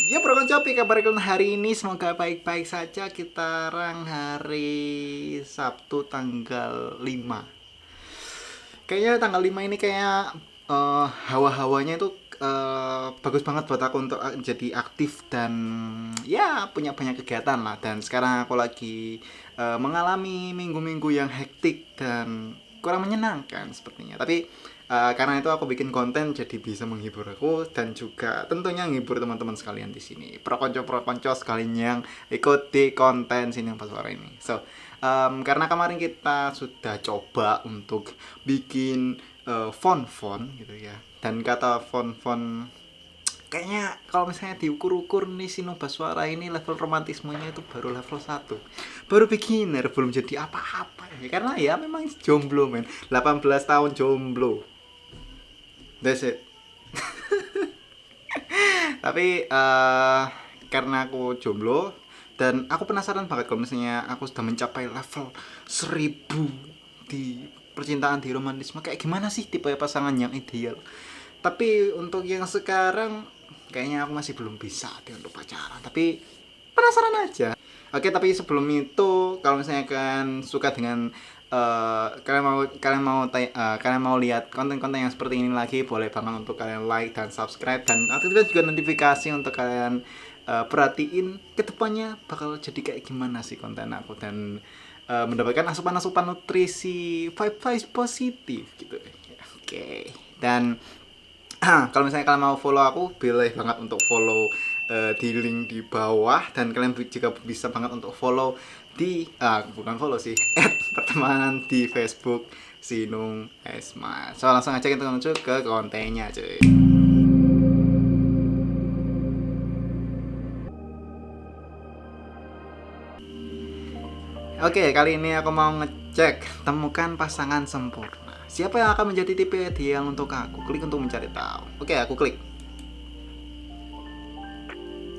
Ya bro konco, kabar kalian hari ini? Semoga baik-baik saja. Kita rang hari Sabtu tanggal 5. Kayaknya tanggal 5 ini kayak hawa-hawanya itu bagus banget buat aku untuk jadi aktif dan ya punya banyak kegiatan lah. Dan sekarang aku lagi mengalami minggu-minggu yang hektik dan kurang menyenangkan sepertinya. Tapi karena itu aku bikin konten jadi bisa menghibur aku dan juga tentunya menghibur teman-teman sekalian di sini. Pro konco sekalian yang ikut di konten sini yang suara ini. So, karena kemarin kita sudah coba untuk bikin font-font gitu ya. Dan kata font-font kayaknya kalau misalnya diukur-ukur nih Sinoba Suara ini level romantismenya itu baru level 1, baru beginner, belum jadi apa-apa ya. Karena ya memang jomblo men, 18 tahun jomblo, that's it. Tapi karena aku jomblo dan aku penasaran banget kalau misalnya aku sudah mencapai level 1000 di percintaan, di romantisme, kayak gimana sih tipe pasangan yang ideal. Tapi untuk yang sekarang kayaknya aku masih belum bisa deh untuk pacaran, tapi penasaran aja. Oke, tapi sebelum itu kalau misalnya kalian suka dengan kalian mau lihat konten-konten yang seperti ini lagi, boleh banget untuk kalian like dan subscribe dan aktifkan juga notifikasi untuk kalian perhatiin kedepannya bakal jadi kayak gimana sih konten aku dan mendapatkan asupan-asupan nutrisi vibes positif gitu. Oke. Dan kalau misalnya kalian mau follow aku, boleh banget untuk follow di link di bawah. Dan kalian juga bisa banget untuk follow di bukan follow sih, add pertemanan di Facebook Sinung Esma. So langsung aja kita menuju ke kontennya cuy. Oke, kali ini aku mau ngecek temukan pasangan sempurna. Siapa yang akan menjadi tipe ideal untuk aku? Klik untuk mencari tahu. Oke, aku klik.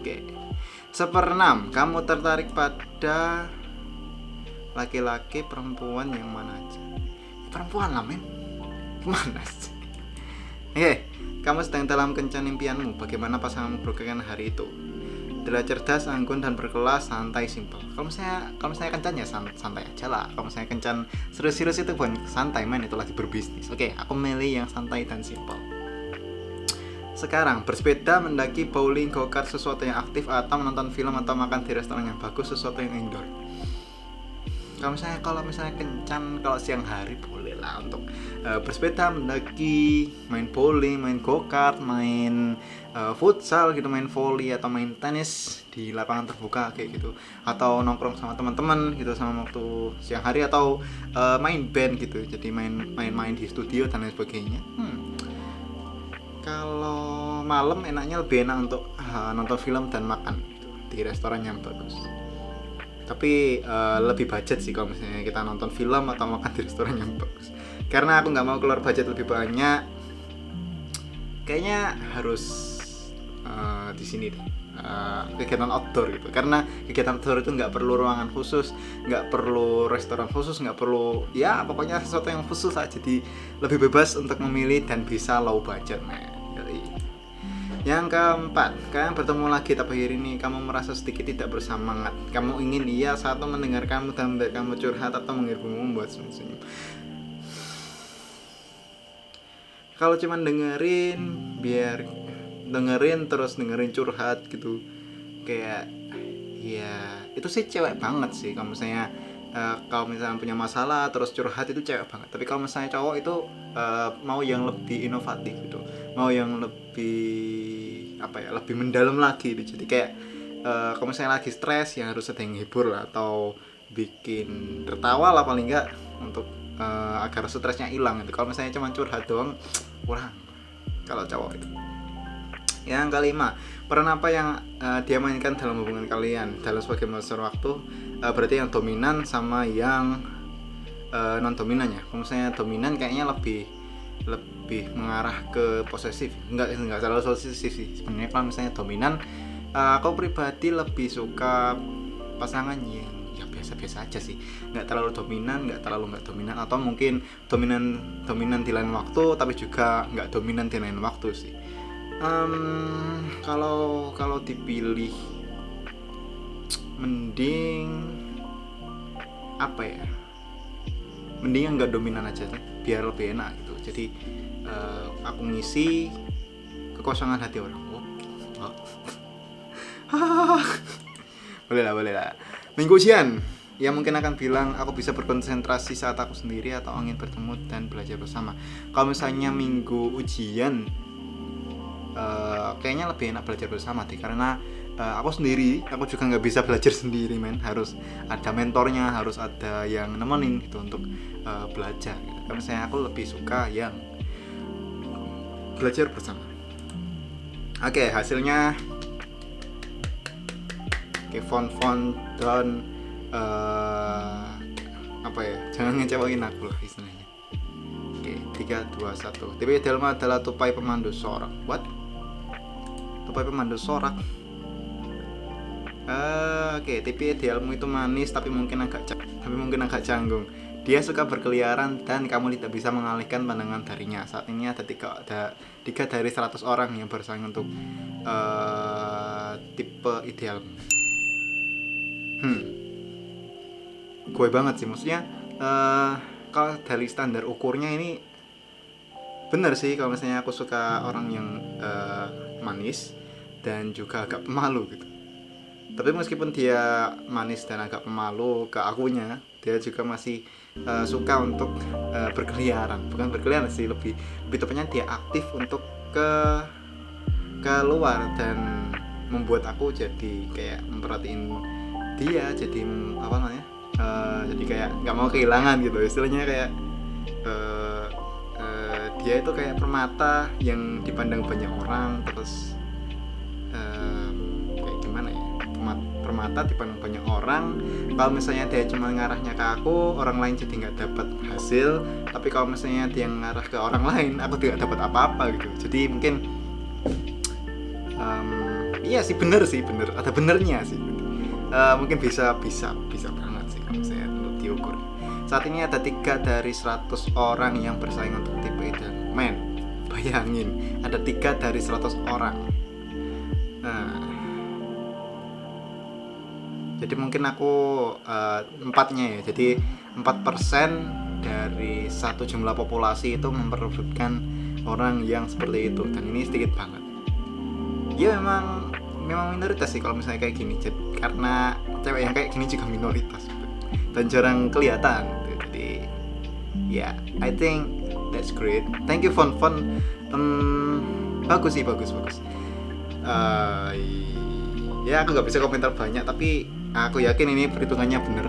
Oke. Seperenam, kamu tertarik pada laki-laki, perempuan yang mana aja? Perempuan lah men. Gimana sih? Oke, kamu sedang dalam kencan impianmu. Bagaimana pasanganmu berkenan hari itu? Adalah cerdas, anggun dan berkelas, santai, simpel. Kalau misalnya kencan ya santai aja lah. Kalau misalnya kencan serius-serius itu bukan santai men, itu lagi berbisnis. Oke, aku milih yang santai dan simpel. Sekarang, bersepeda, mendaki, bowling, go-kart, sesuatu yang aktif, atau menonton film atau makan di restoran yang bagus, sesuatu yang indoor. Kalau misalnya kencan, kalau siang hari boleh lah untuk bersepeda, mendaki, main bowling, main go-kart, main futsal gitu, main volley atau main tenis di lapangan terbuka kayak gitu, atau nongkrong sama teman-teman gitu sama waktu siang hari, atau main band gitu, jadi main di studio dan lain sebagainya. Kalau malam enaknya lebih enak untuk nonton film dan makan gitu, di restoran yang bagus. Tapi lebih budget sih kalau misalnya kita nonton film atau makan di restoran yang bagus. Karena aku nggak mau keluar budget lebih banyak. Kayaknya harus di sini deh. Kegiatan outdoor gitu. Karena kegiatan outdoor itu nggak perlu ruangan khusus, nggak perlu restoran khusus, nggak perlu ya pokoknya sesuatu yang khusus aja. Jadi lebih bebas untuk memilih dan bisa low budget man. Yang keempat, kalian bertemu lagi tapi hari ini kamu merasa sedikit tidak bersemangat. Kamu ingin ia satu mendengarkanmu dan membuat kamu curhat atau menghiburmu membuat senyum-senyum. Kalau cuma dengerin terus dengerin curhat gitu, kayak ya itu sih cewek banget sih. Kalau misalnya punya masalah terus curhat itu cewek banget. Tapi kalau misalnya cowok itu mau yang lebih inovatif gitu, mau yang lebih mendalam lagi gitu. Jadi kayak kalau misalnya lagi stres yang harus ada yang hibur lah, atau bikin tertawa lah paling enggak untuk agar stresnya hilang gitu. Kalau misalnya cuma curhat doang kurang kalau cowok itu. Yang kelima, peran apa yang dia mainkan dalam hubungan kalian dalam sebagai masa waktu? Berarti yang dominan sama yang non dominan ya. Kalau misalnya dominan kayaknya lebih mengarah ke posesif. Enggak selalu posesif sih sebenarnya. Kalau misalnya dominan, aku pribadi lebih suka pasangan yang ya biasa-biasa aja sih, nggak terlalu dominan, nggak dominan, atau mungkin dominan di lain waktu tapi juga nggak dominan di lain waktu sih. Kalau dipilih, mending apa ya? Mending yang nggak dominan aja sih, biar lebih enak gitu. Jadi aku ngisi kekosongan hati orang. Oh. Boleh lah. Minggu ujian, ya mungkin akan bilang aku bisa berkonsentrasi saat aku sendiri atau ingin bertemu dan belajar bersama. Kalau misalnya minggu ujian, kayaknya lebih enak belajar bersama deh, karena aku sendiri, aku juga nggak bisa belajar sendiri men, harus ada mentornya, harus ada yang nemenin gitu untuk belajar gitu. Kalau misalnya aku lebih suka yang belajar bersama. Oke, hasilnya font dan apa ya, jangan ngecewain aku lah istilahnya. Oke, 3, 2, 1. TP Delma adalah tupai pemandu sorak. What? Tupai pemandu sorak? Oke, TP idealmu itu manis tapi mungkin agak canggung. Dia suka berkeliaran dan kamu tidak bisa mengalihkan pandangan darinya. Saat ini ada 3 dari 100 orang yang bersaing untuk tipe idealmu. Gue banget sih, maksudnya kalau dari standar ukurnya ini bener sih. Kalau misalnya aku suka orang yang manis dan juga agak pemalu gitu. Tapi meskipun dia manis dan agak pemalu ke akunya, dia juga masih suka untuk berkeliaran. Bukan berkeliaran sih, lebih tepatnya dia aktif untuk ke luar dan membuat aku jadi kayak memperhatiin dia, jadi apa namanya, jadi kayak nggak mau kehilangan gitu istilahnya. Kayak dia itu kayak permata yang dipandang banyak orang, terus kayak gimana ya, permata dipandang banyak orang. Kalau misalnya dia cuma ngarahnya ke aku, orang lain jadi nggak dapat hasil. Tapi kalau misalnya dia ngarah ke orang lain, aku tidak dapat apa-apa gitu. Jadi mungkin iya sih, bener ada benernya sih. Mungkin bisa banget sih kalau misalnya untuk diukur. Saat ini ada 3 dari 100 orang yang bersaing untuk tipe ideal. Men, bayangin ada 3 dari 100 orang. Jadi mungkin aku 4-nya ya. Jadi 4% dari satu jumlah populasi itu memperebutkan orang yang seperti itu, dan ini sedikit banget. Ya memang minoritas sih kalau misalnya kayak gini. Karena cewek yang kayak gini juga minoritas dan jarang kelihatan. Jadi ya, I think that's great. Thank you Fon. Bagus. Ya aku nggak bisa komentar banyak, tapi aku yakin ini perhitungannya bener,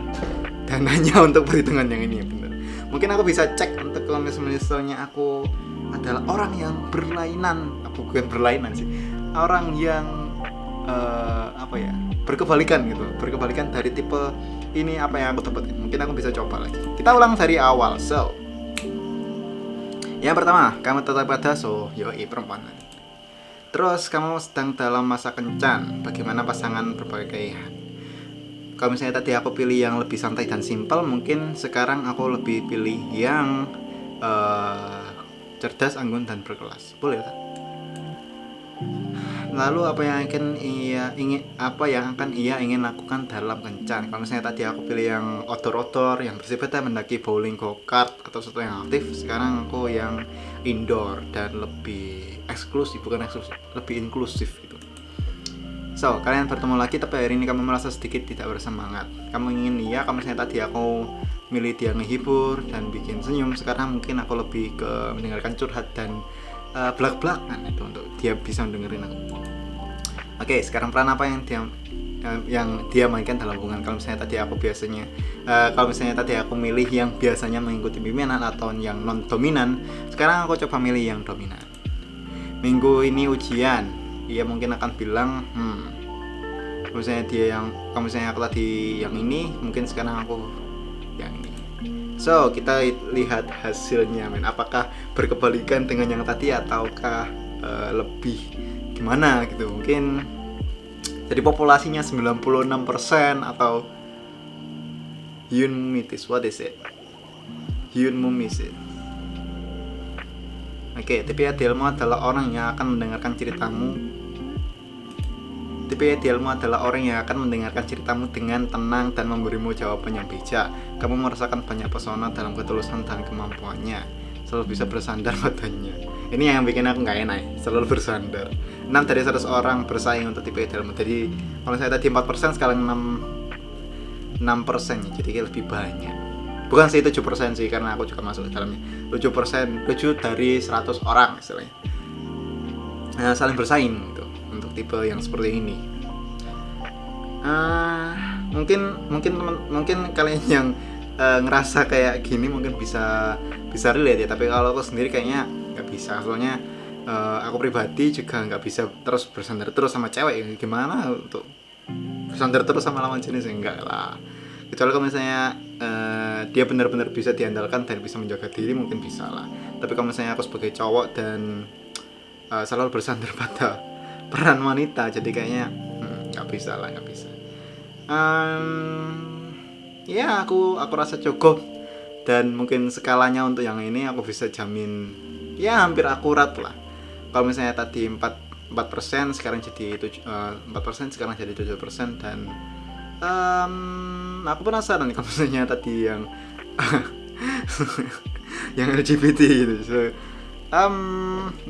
dan hanya untuk perhitungan yang ini bener. Mungkin aku bisa cek untuk kalau misalnya aku adalah orang yang bukan berlainan sih, orang yang berkebalikan dari tipe ini, apa yang aku dapetin. Mungkin aku bisa coba lagi. Kita ulang dari awal. So, yang pertama, kamu tetap pada yoi perempuan. Terus kamu sedang dalam masa kencan. Bagaimana pasangan berbagai? Kalau misalnya tadi aku pilih yang lebih santai dan simpel, mungkin sekarang aku lebih pilih yang cerdas, anggun, dan berkelas. Boleh tak? Lalu apa yang akan ia ingin lakukan dalam kencan? Kalau misalnya tadi aku pilih yang outdoor yang bersifat mendaki, bowling, go-kart, atau sesuatu yang aktif, sekarang aku yang indoor dan lebih lebih inklusif gitu. So, kalian bertemu lagi, tapi hari ini kamu merasa sedikit tidak bersemangat. Kamu ingin kalau misalnya tadi aku milih dia ngehibur dan bikin senyum, sekarang mungkin aku lebih ke mendengarkan curhat dan belak-belakan itu untuk dia bisa mendengerin aku. Oke, sekarang peran apa yang dia mainkan dalam hubungan? Kalau misalnya tadi aku milih yang biasanya mengikuti pimpinan atau yang non dominan, sekarang aku coba milih yang dominan. Minggu ini ujian, dia mungkin akan bilang, kalau misalnya aku tadi yang ini, mungkin sekarang aku yang ini. So, kita lihat hasilnya, men. Apakah berkebalikan dengan yang tadi ataukah lebih gimana gitu. Mungkin jadi populasinya 96% atau Hyun Mumitis. What is it? Hyun Mumitis. Oke, tipe idealmu adalah orang yang akan mendengarkan ceritamu. Tipe idealmu adalah orang yang akan mendengarkan ceritamu dengan tenang dan memberimu jawaban yang bijak. Kamu merasakan banyak pesona dalam ketulusan dan kemampuannya. Selalu bisa bersandar padanya. Ini yang bikin aku nggak enak, selalu bersandar. 6 dari 100 orang bersaing untuk tipe idealmu. Jadi kalau saya tadi 4%, sekarang 6% ya, jadi lebih banyak. Bukan sih 7% sih, karena aku juga masuk ke dalamnya. 7%, 7 dari 100 orang istilahnya. Saling bersaing gitu, untuk tipe yang seperti ini. Mungkin kalian yang ngerasa kayak gini mungkin bisa relate ya, tapi kalau aku sendiri kayaknya nggak bisa. Soalnya aku pribadi juga nggak bisa terus bersandar terus sama cewek. Gimana untuk bersandar terus sama lawan jenis? Enggak lah. Kecuali kalau misalnya dia benar-benar bisa diandalkan dan bisa menjaga diri, mungkin bisa lah. Tapi kalau misalnya aku sebagai cowok dan selalu bersandar pada peran wanita, jadi kayaknya nggak bisa lah, nggak bisa. Ya aku rasa cukup, dan mungkin skalanya untuk yang ini aku bisa jamin ya hampir akurat lah. Kalau misalnya tadi 4% sekarang jadi 4% sekarang jadi 7%, dan aku penasaran nih kalau misalnya tadi yang yang LGBT gitu. So,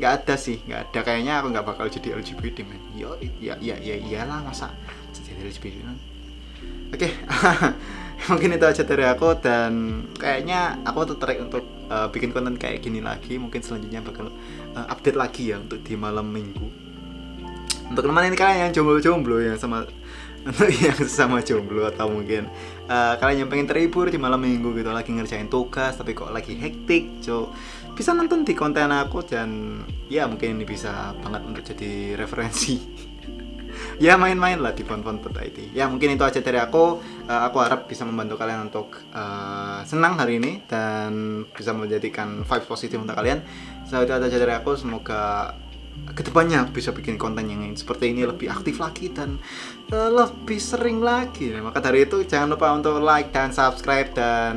nggak ada sih, nggak ada. Kayaknya aku nggak bakal jadi LGBT, man. Iyalah, masa jadi LGBT kan. Oke. Mungkin itu aja dari aku, dan kayaknya aku tertarik untuk bikin konten kayak gini lagi. Mungkin selanjutnya bakal update lagi ya untuk di malam minggu. Untuk teman-teman kalian yang jomblo-jomblo yang sama untuk yang sama jomblo, atau mungkin kalian yang pengen terhibur di malam minggu gitu, lagi ngerjain tugas tapi kok lagi hektik, bisa nonton di konten aku, dan ya mungkin ini bisa banget untuk jadi referensi. Ya main-main lah di fun.id. Ya mungkin itu aja dari aku. Aku harap bisa membantu kalian untuk senang hari ini dan bisa menjadikan vibes positif untuk kalian. So itu aja dari aku. Semoga kedepannya aku bisa bikin konten yang seperti ini lebih aktif lagi dan lebih sering lagi. Maka dari itu jangan lupa untuk like dan subscribe, dan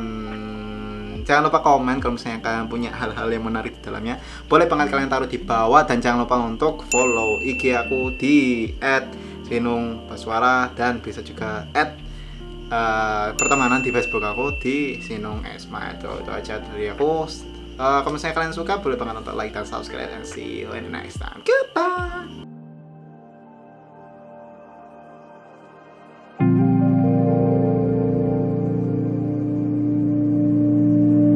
jangan lupa komen kalau misalnya kalian punya hal-hal yang menarik di dalamnya. Boleh banget kalian taruh di bawah, dan jangan lupa untuk follow IG aku di @sinungbaswara, dan bisa juga pertemanan di Facebook aku di Sinung Esma. Itu aja dari aku. Kalau misalnya kalian suka, boleh banget untuk like dan subscribe, and see you in the next time. Goodbye.